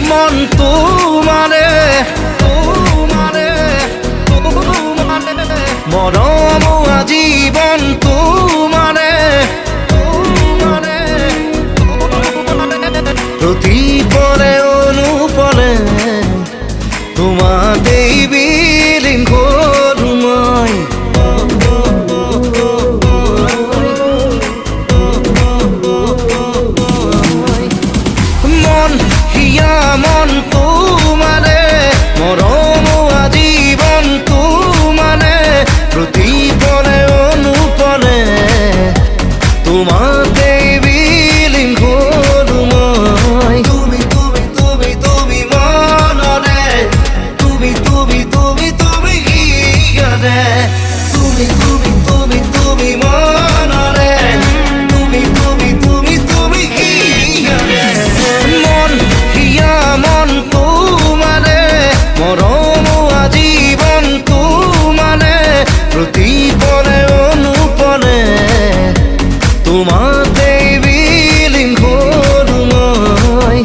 মন তোমারে মৰম আজীবন তোমারে প্রতি পলে অনুপলে তোমাতেই বিলীন কৰো মই মন হিয়া মন তোমারে মৰম আজীবন তোমারে প্রতি পলে অনুপলে তোমাতেই বিলীন কৰো মই তুমি তুমি তুমি তুমি মনরে তুমি তুমি তুমি তুমি হিয়ারে তুমি তুমি তুমি তুমি মনরে তুমি তুমি তুমি তুমি হিয়ারে মন হিয়া মন তোমারে মৰম আজীবন তোমারে প্রতি পলে অনুপলে তোমাতেই বিলীন কৰো মই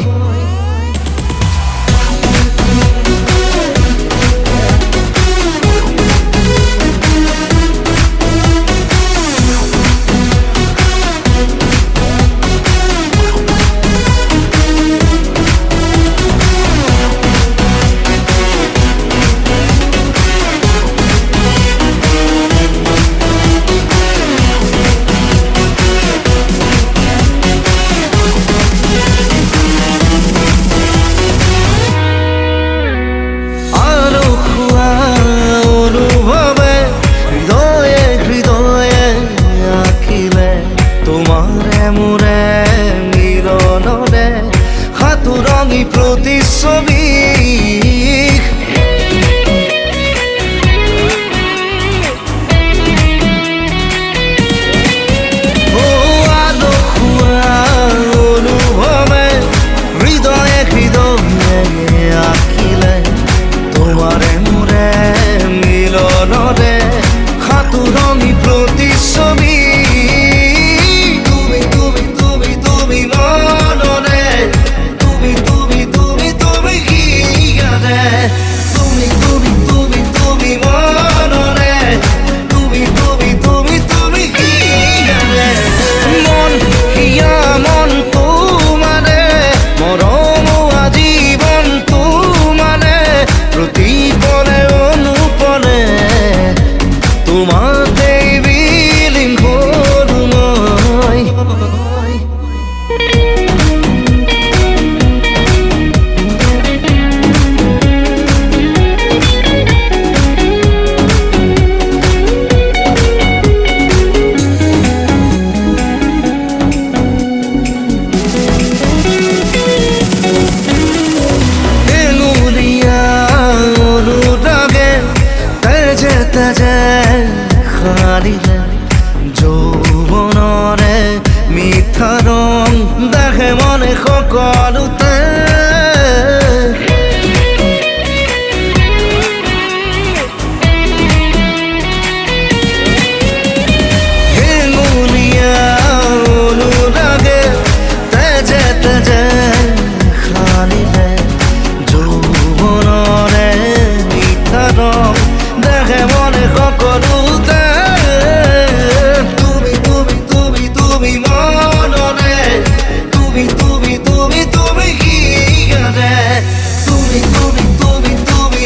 রঙি প্রতিচ্ছবি ও আলো খোৱা অনুভৱে হৃদয়ে হৃদয়ে আঁকিলে তোমাৰে মোৰে মিলনৰে সাতুৰঙি প্ৰতিচ্ছবি তুমি তুমি তুমি তুমি মনৰে তুমি তুমি তুমি তুমি হিয়ারে তুমি তুমি তুমি তুমি মনরে তুমি তুমি তুমি তুমি হিয়ারে মন হিয়া মন তোমারে মৰম আজীবন তোমারে প্রতি পলে অনুপলে তোমাতেই বিলীন কৰো মই তেজে খাৰিলে যৌৱনৰে মিঠা ৰং দেখে মনে সকলোতে হেঙুলীয়া অনুৰাগে তেজে তেজে খাৰিলে যৌৱনৰে মিঠা ৰং দেখে মনে সকলোতে তুমি তুমি তুমি তুমি মনরে তুমি তুমি তুমি তুমি হিয়ারে তুমি তুমি তুমি তুমি